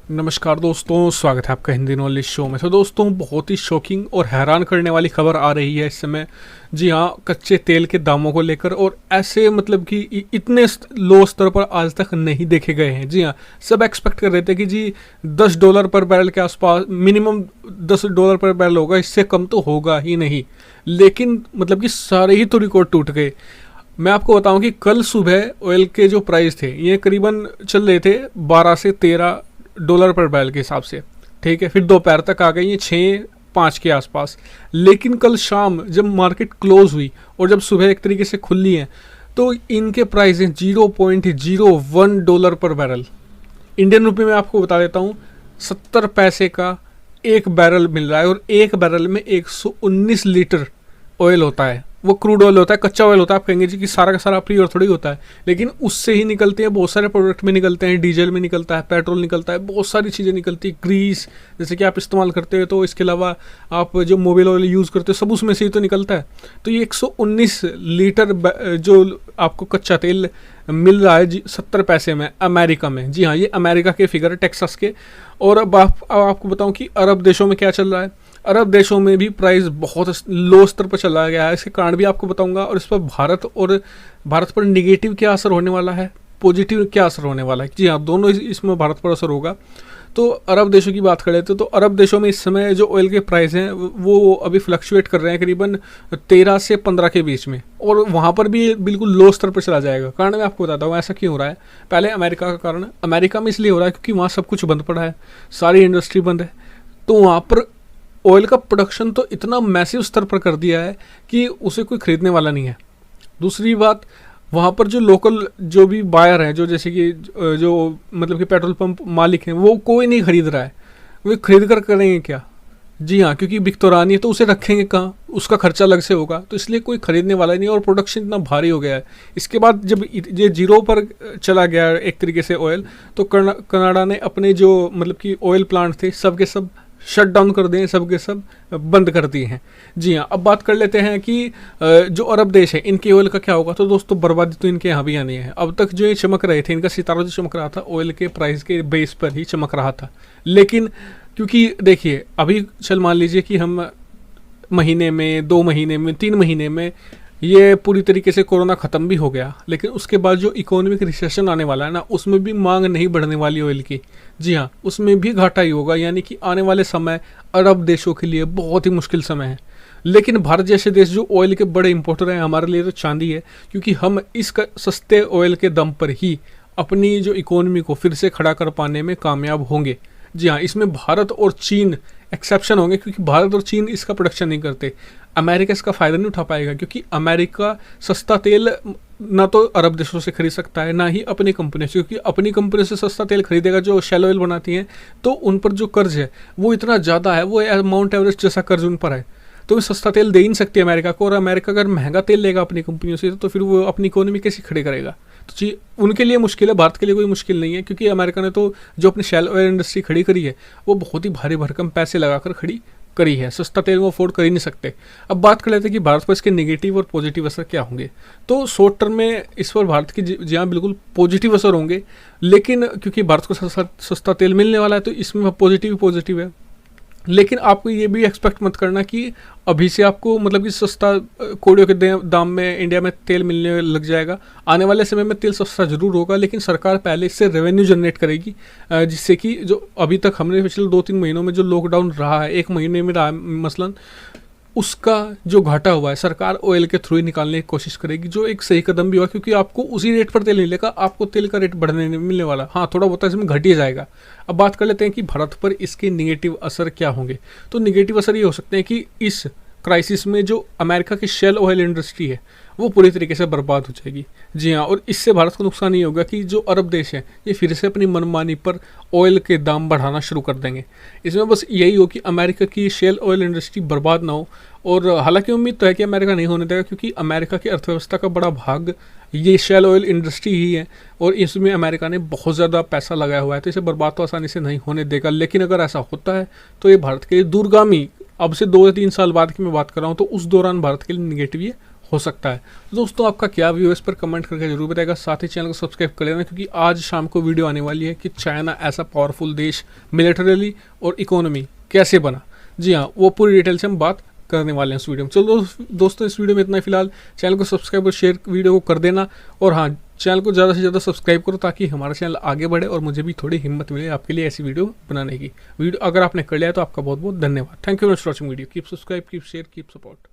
नमस्कार दोस्तों, स्वागत है आपका हिंदी नॉलेज शो में। तो दोस्तों, बहुत ही शॉकिंग और हैरान करने वाली खबर आ रही है इस समय। जी हाँ, कच्चे तेल के दामों को लेकर, और ऐसे मतलब कि इतने लो स्तर पर आज तक नहीं देखे गए हैं। जी हाँ, सब एक्सपेक्ट कर रहे थे कि जी $10 पर बैरल के आसपास, मिनिमम $10 पर बैरल होगा, इससे कम तो होगा ही नहीं। लेकिन मतलब कि सारे ही तो रिकॉर्ड टूट गए। मैं आपको बताऊं कि कल सुबह ऑयल के जो प्राइस थे ये करीबन चल रहे थे 12 से $13 पर बैरल के हिसाब से। ठीक है, फिर दोपहर तक आ गई ये 6-5 के आसपास। लेकिन कल शाम जब मार्केट क्लोज हुई और जब सुबह एक तरीके से खुली है, तो इनके प्राइस हैं $0.01 पर बैरल। इंडियन रुपये में आपको बता देता हूँ, 70 पैसे का एक बैरल मिल रहा है, और एक बैरल में 119 लीटर ऑयल होता है। वो क्रूड ऑयल होता है, कच्चा ऑयल होता है। आप कहेंगे जी कि सारा का सारा प्योर थोड़ी होता है, लेकिन उससे ही निकलते हैं बहुत सारे प्रोडक्ट में निकलते हैं। डीजल में निकलता है, पेट्रोल निकलता है, बहुत सारी चीज़ें निकलती है। ग्रीस जैसे कि आप इस्तेमाल करते हो, तो इसके अलावा आप जो मोबाइल ऑयल यूज़ करते हो, सब उसमें से ही तो निकलता है। तो ये 119 लीटर जो आपको कच्चा तेल मिल रहा है 70 पैसे में अमेरिका में। जी हाँ, ये अमेरिका के फिगर है, टेक्सास के। और अब आपको बताऊं कि अरब देशों में क्या चल रहा है। अरब देशों में भी प्राइस बहुत लो स्तर पर चला गया है। इसके कारण भी आपको बताऊंगा, और इस पर भारत पर निगेटिव क्या असर होने वाला है, पॉजिटिव क्या असर होने वाला है। जी हाँ, दोनों इसमें भारत पर असर होगा। तो अरब देशों की बात करें तो अरब देशों में इस समय जो ऑयल के प्राइस हैं वो अभी फ्लक्चुएट कर रहे हैं करीबन 13 से 15 के बीच में, और वहाँ पर भी बिल्कुल लो स्तर पर चला जाएगा। कारण मैं आपको बताता हूँ ऐसा क्यों हो रहा है। पहले अमेरिका का कारण, अमेरिका में इसलिए हो रहा है क्योंकि वहाँ सब कुछ बंद पड़ा है, सारी इंडस्ट्री बंद है। तो वहाँ पर ऑयल का प्रोडक्शन तो इतना मैसिव स्तर पर कर दिया है कि उसे कोई खरीदने वाला नहीं है। दूसरी बात, वहाँ पर जो लोकल जो भी बायर हैं, जो जैसे कि जो मतलब कि पेट्रोल पंप मालिक हैं, वो कोई नहीं खरीद रहा है। वे खरीद कर करेंगे क्या? जी हाँ, क्योंकि बिक तो रहा नहीं है, तो उसे रखेंगे कहाँ, उसका खर्चा अलग से होगा। तो इसलिए कोई खरीदने वाला ही नहीं, और प्रोडक्शन इतना भारी हो गया है। इसके बाद जब ये जीरो पर चला गया एक तरीके से ऑयल, तो कनाडा ने अपने जो मतलब कि ऑयल प्लांट थे सब के सब शट डाउन कर दिए, सब के सब बंद कर दिए हैं। जी हाँ, अब बात कर लेते हैं कि जो अरब देश है इनके ऑयल का क्या होगा। तो दोस्तों, बर्बादी तो इनके यहाँ भी आनी है। अब तक जो ये चमक रहे थे, इनका सितारा जो चमक रहा था ऑयल के प्राइस के बेस पर ही चमक रहा था। लेकिन क्योंकि देखिए, अभी चल मान लीजिए कि हम महीने में, 2 महीने में, 3 महीने में ये पूरी तरीके से कोरोना ख़त्म भी हो गया, लेकिन उसके बाद जो इकोनॉमिक रिसेशन आने वाला है ना, उसमें भी मांग नहीं बढ़ने वाली ऑयल की। जी हाँ, उसमें भी घाटा ही होगा। यानी कि आने वाले समय अरब देशों के लिए बहुत ही मुश्किल समय है। लेकिन भारत जैसे देश जो ऑयल के बड़े इंपोर्टर हैं, हमारे लिए तो चांदी है, क्योंकि हम इस सस्ते ऑयल के दम पर ही अपनी जो इकोनॉमी को फिर से खड़ा कर पाने में कामयाब होंगे। जी हाँ, इसमें भारत और चीन एक्सेप्शन होंगे, क्योंकि भारत और चीन इसका प्रोडक्शन नहीं करते। अमेरिका इसका फ़ायदा नहीं उठा पाएगा, क्योंकि अमेरिका सस्ता तेल ना तो अरब देशों से खरीद सकता है, ना ही अपनी कंपनियों से, क्योंकि अपनी कंपनियों से सस्ता तेल खरीदेगा जो शैल ऑयल बनाती हैं, तो उन पर जो कर्ज है वो इतना ज़्यादा है, वो माउंट एवरेस्ट जैसा कर्ज उन पर है। तो वो सस्ता तेल दे ही नहीं सकती अमेरिका को, और अमेरिका अगर महंगा तेल लेगा अपनी कंपनियों से, तो फिर वो अपनी इकोनॉमी कैसे खड़े करेगा। तो जी, उनके लिए मुश्किल है, भारत के लिए कोई मुश्किल नहीं है, क्योंकि अमेरिका ने तो जो अपनी शैल ऑयल इंडस्ट्री खड़ी करी है वो बहुत ही भारी भरकम पैसे लगाकर खड़ी करी है। सस्ता तेल वो अफोर्ड कर ही नहीं सकते। अब बात कर लेते हैं कि भारत पर इसके नेगेटिव और पॉजिटिव असर क्या होंगे। तो शॉर्ट टर्म में इस पर भारत की जी हाँ बिल्कुल पॉजिटिव असर होंगे, लेकिन क्योंकि भारत को सस्ता तेल मिलने वाला है, तो इसमें पॉजिटिव है। लेकिन आपको ये भी एक्सपेक्ट मत करना कि अभी से आपको मतलब कि सस्ता कोड़ियों के दाम में इंडिया में तेल मिलने लग जाएगा। आने वाले समय में तेल सस्ता जरूर होगा, लेकिन सरकार पहले इससे रेवेन्यू जनरेट करेगी, जिससे कि जो अभी तक हमने पिछले 2-3 महीनों में जो लॉकडाउन रहा है, 1 महीने में रहा है मसलन, उसका जो घाटा हुआ है सरकार ऑयल के थ्रू ही निकालने की कोशिश करेगी, जो एक सही कदम भी हुआ, क्योंकि आपको उसी रेट पर तेल नहीं मिलेगा, आपको तेल का रेट बढ़ने नहीं मिलने वाला। हाँ, थोड़ा बहुत इसमें घट ही जाएगा। अब बात कर लेते हैं कि भारत पर इसके निगेटिव असर क्या होंगे। तो निगेटिव असर ये हो सकते हैं कि इस क्राइसिस में जो अमेरिका की शेल ऑयल इंडस्ट्री है वो पूरी तरीके से बर्बाद हो जाएगी। जी हाँ, और इससे भारत को नुकसान ये होगा कि जो अरब देश है ये फिर से अपनी मनमानी पर ऑयल के दाम बढ़ाना शुरू कर देंगे। इसमें बस यही हो कि अमेरिका की शेल ऑयल इंडस्ट्री बर्बाद ना हो, और हालांकि उम्मीद तो है कि अमेरिका नहीं होने देगा, क्योंकि अमेरिका की अर्थव्यवस्था का बड़ा भाग ये शेल ऑयल इंडस्ट्री ही है, और इसमें अमेरिका ने बहुत ज़्यादा पैसा लगाया हुआ है, तो इसे बर्बाद तो आसानी से नहीं होने देगा। लेकिन अगर ऐसा होता है तो ये भारत के लिए दूरगामी, अब से 2 या 3 साल बाद की मैं बात कर रहा हूँ, तो उस दौरान भारत के लिए निगेटिव ये हो सकता है। तो दोस्तों आपका क्या व्यू है इस पर कमेंट करके जरूर बताएगा, साथ ही चैनल को सब्सक्राइब कर लेना, क्योंकि आज शाम को वीडियो आने वाली है कि चाइना ऐसा पावरफुल देश मिलिटरली और इकोनॉमी कैसे बना। जी हाँ, वो पूरी डिटेल से हम बात करने वाले हैं इस वीडियो में। चलो दोस्तों इस वीडियो में इतना ही फिलहाल। चैनल को सब्सक्राइब और शेयर वीडियो को कर देना, और हाँ, चैनल को ज़्यादा से ज़्यादा सब्सक्राइब करो ताकि हमारा चैनल आगे बढ़े और मुझे भी थोड़ी हिम्मत मिले आपके लिए ऐसी वीडियो बनाने की। वीडियो अगर आपने कर लिया है तो आपका बहुत बहुत धन्यवाद। Thank you for watching video. Keep subscribe, keep share, keep support.